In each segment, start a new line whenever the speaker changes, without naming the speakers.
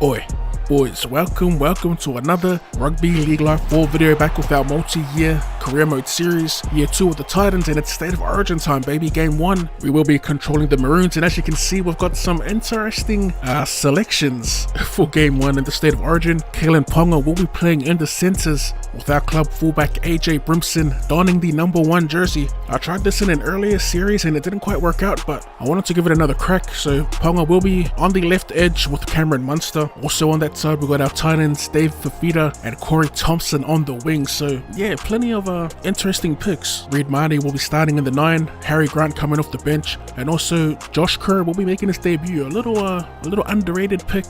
Oi, boys, welcome to another Rugby League Live 4 video back with our multi-year career mode series, year 2 of the Titans, and it's State of Origin time, baby. Game 1, we will be controlling the Maroons, and as you can see, we've got some interesting selections for Game 1 in the State of Origin. Kalen Ponga will be playing in the centres with our club fullback AJ Brimson donning the number 1 jersey. I tried this in an earlier series and it didn't quite work out, but I wanted to give it another crack, so Ponga will be on the left edge with Cameron Munster. Also on that side, we got our Titans, Dave Fafita and Corey Thompson on the wing. So yeah, plenty of interesting picks. Reid Marnie will be starting in the 9, Harry Grant coming off the bench, and also Josh Kerr will be making his debut. A little underrated pick.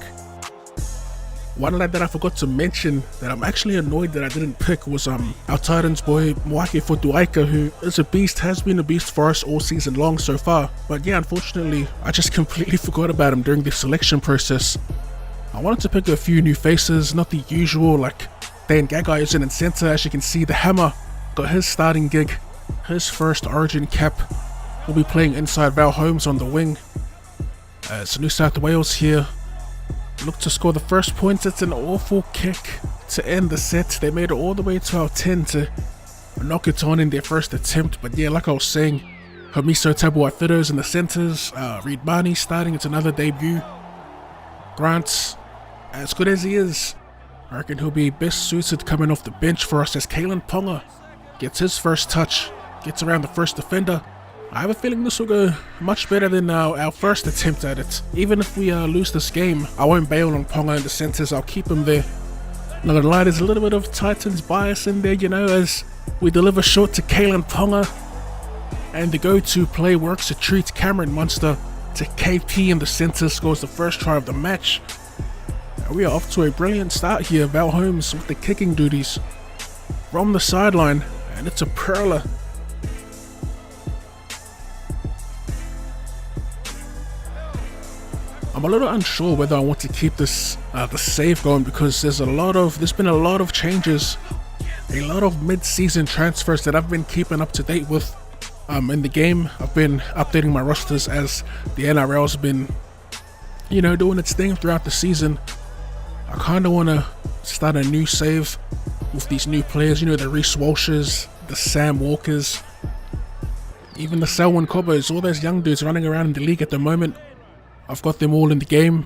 One lad that I forgot to mention that I'm actually annoyed that I didn't pick was our Titans boy Moake Fotuaika, who is a beast, has been a beast for us all season long so far. But yeah, unfortunately, I just completely forgot about him during the selection process. I wanted to pick a few new faces, not the usual, like Dan Gagai is in centre. As you can see, the Hammer got his starting gig, his first Origin cap. We'll be playing inside Val Holmes on the wing. So New South Wales here look to score the first point. It's an awful kick to end the set. They made it all the way to our 10 to knock it on in their first attempt. But yeah, like I was saying, Hamiso Tabuafido's in the centres. Reid Marnie starting, it's another debut. Grant, as good as he is, I reckon he'll be best suited coming off the bench for us as Kalen Ponga gets his first touch, gets around the first defender. I have a feeling this will go much better than our first attempt at it. Even if we lose this game, I won't bail on Ponga in the centres, I'll keep him there. Not gonna lie, there's a little bit of Titans bias in there, you know, as we deliver short to Kalen Ponga. And the go-to play works a treat. Cameron Munster to KP in the centre scores the first try of the match. And we are off to a brilliant start here. Val Holmes with the kicking duties from the sideline, and it's a perler. I'm a little unsure whether I want to keep this the save going, because there's been a lot of changes, a lot of mid-season transfers that I've been keeping up to date with in the game. I've been updating my rosters as the NRL's been, you know, doing its thing throughout the season. I kind of want to start a new save with these new players, you know, the Reece Walshes, the Sam Walkers, even the Selwyn Cobbos, all those young dudes running around in the league at the moment. I've got them all in the game.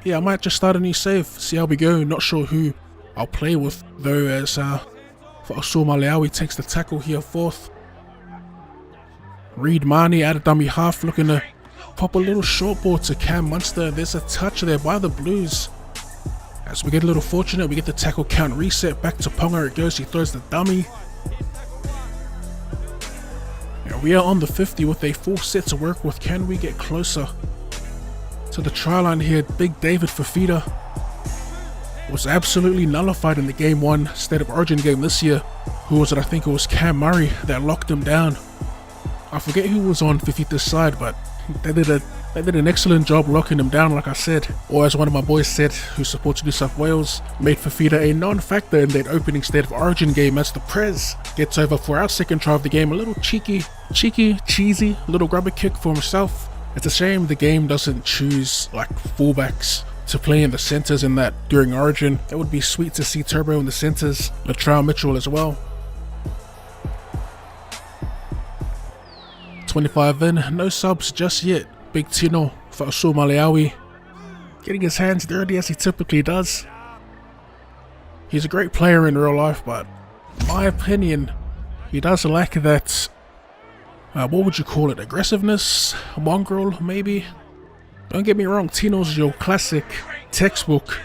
Yeah, I might just start a new save, see how we go. Not sure who I'll play with though, as Fa'asua Maleaui takes the tackle here, fourth. Reid Marnie out of dummy half, looking to pop a little short ball to Cam Munster. There's a touch there by the Blues. As we get a little fortunate, we get the tackle count reset. Back to Ponga it goes, he throws the dummy. And we are on the 50 with a full set to work with. Can we get closer to the try line here? Big David Fafita was absolutely nullified in the Game 1 State of Origin game this year. Who was it? I think it was Cam Murray that locked him down. I forget who was on Fafita's side, but they did an excellent job locking him down, like I said. Or as one of my boys said, who supports New South Wales, made Fafita a non-factor in that opening State of Origin game, as the Prez gets over for our second try of the game. A little cheesy little grubber kick for himself. It's a shame the game doesn't choose like fullbacks to play in the centres in that during Origin. That would be sweet to see Turbo in the centres, Latrell Mitchell as well. 25 in, no subs just yet. Big Tino Fa'asua Maleaui getting his hands dirty as he typically does. He's a great player in real life, but in my opinion, he does lack that, what would you call it, aggressiveness, mongrel maybe? Don't get me wrong, Tino's your classic textbook,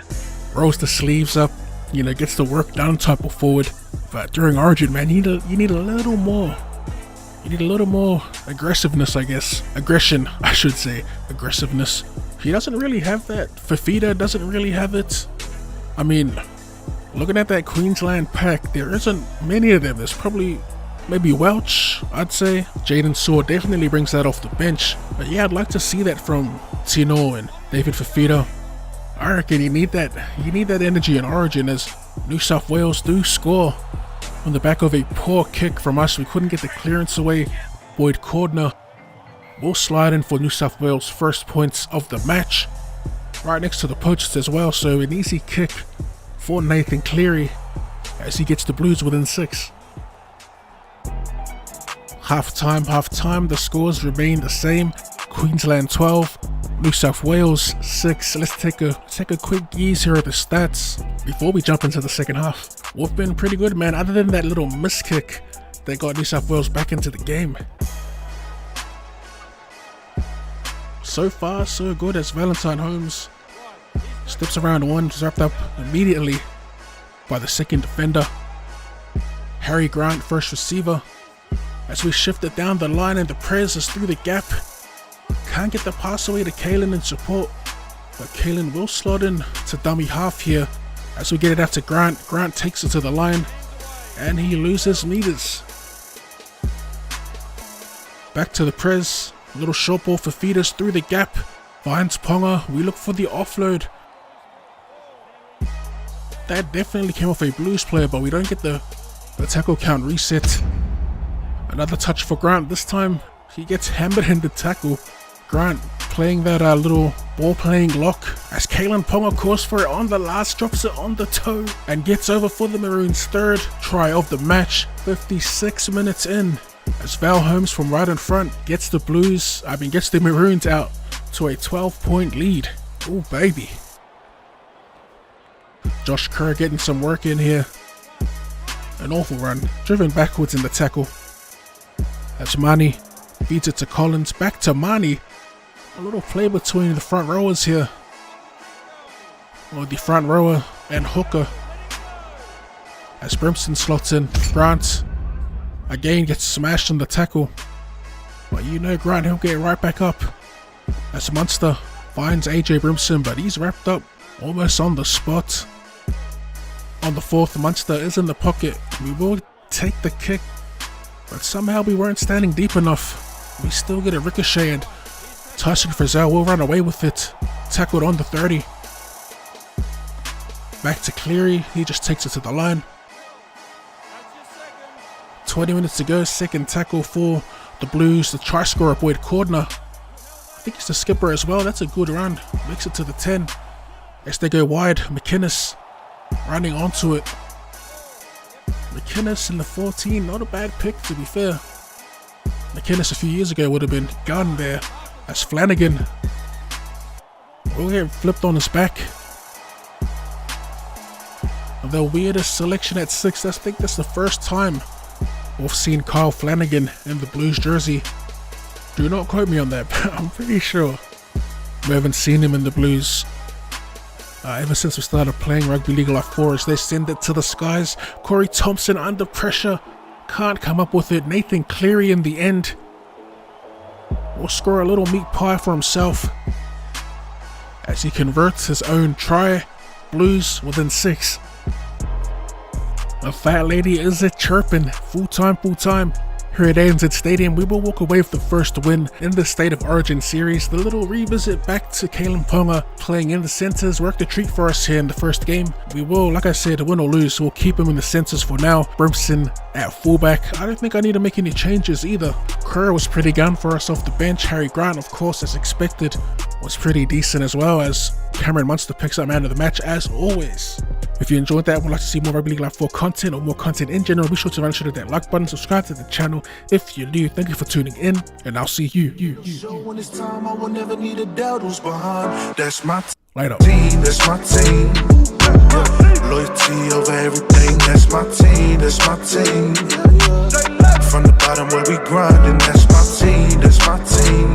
rolls the sleeves up, you know, gets the work done type of forward. But during Origin, man, you need a little more. You need a little more aggressiveness, I guess. Aggression, I should say. Aggressiveness. He doesn't really have that. Fafita doesn't really have it. I mean, looking at that Queensland pack, there isn't many of them. There's probably maybe Welch, I'd say. Jaden Saw definitely brings that off the bench. But yeah, I'd like to see that from Tino and David Fafita. I reckon you need that energy in Origin, as New South Wales do score on the back of a poor kick from us. We couldn't get the clearance away. Boyd Cordner will slide in for New South Wales' first points of the match. right next to the posts as well, so an easy kick for Nathan Cleary as he gets the Blues within 6. Half time, the scores remain the same. Queensland 12, New South Wales 6. Let's take a quick gaze here at the stats before we jump into the second half. We've been pretty good, man, other than that little miss kick that got New South Wales back into the game. So far, so good as Valentine Holmes steps around one, is wrapped up immediately by the second defender. Harry Grant, first receiver. As we shift it down the line and the press is through the gap. Can't get the pass away to Kalen in support, but Kalen will slot in to dummy half here as we get it out to Grant. Grant takes it to the line and he loses meters. Back to the press, a little short ball for Feeders through the gap. Finds Ponga, we look for the offload. That definitely came off a Blues player, but we don't get the tackle count reset. Another touch for Grant, this time he gets hammered in the tackle. Grant playing that little ball playing lock as Kalen Ponga calls for it on the last, drops it on the toe and gets over for the Maroons' third try of the match. 56 minutes in as Val Holmes from right in front gets the Maroons out to a 12-point lead. Oh baby. Josh Kerr getting some work in here. An awful run, driven backwards in the tackle. That's Mani, feeds it to Collins, back to Mani. A little play between the front rowers here. Or the front rower and hooker. As Brimson slots in, Grant again gets smashed in the tackle. But you know Grant, he'll get right back up. As Munster finds AJ Brimson, but he's wrapped up almost on the spot. On the fourth, Munster is in the pocket. We will take the kick, but somehow we weren't standing deep enough. We still get a ricochet and Tyson Frizzell will run away with it. Tackled on the 30. Back to Cleary, he just takes it to the line. 20 minutes to go, second tackle for the Blues. The try scorer, Boyd Cordner. I think he's the skipper as well, that's a good run. Makes it to the 10. As they go wide, McInnes running onto it. McInnes in the 14, not a bad pick to be fair. McInnes a few years ago would have been gone there. As Flanagan will get flipped on his back. The weirdest selection at 6, I think that's the first time we've seen Kyle Flanagan in the Blues jersey. Do not quote me on that, but I'm pretty sure we haven't seen him in the Blues ever since we started playing Rugby League Life 4 as they send it to the skies. Corey Thompson under pressure, can't come up with it. Nathan Cleary in the end will score a little meat pie for himself as he converts his own try. Blues within 6. The fat lady is a chirping. Full time. Here at ANZ Stadium, we will walk away with the first win in the State of Origin series. The little revisit back to Kalen Ponga playing in the centres worked a treat for us here in the first game. We will, like I said, win or lose, we'll keep him in the centres for now. Brimson at fullback. I don't think I need to make any changes either. Kerr was pretty gun for us off the bench. Harry Grant, of course, as expected, was pretty decent as well, as Cameron Munster picks up man of the match as always. If you enjoyed that and would like to see more Rugby League Life 4 content or more content in general, be sure to hit that like button, subscribe to the channel if you're new. Thank you for tuning in, and I'll see you.
So when it's time, I will never need a doubt who's behind. That's my
Later.
team, that's my team. Loyalty over everything, that's my team, that's my team. From the bottom where we grinding, that's my team, that's my team.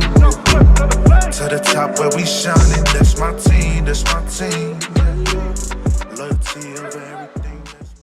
To the top where we shining, that's my team, that's my team. Loyalty over everything.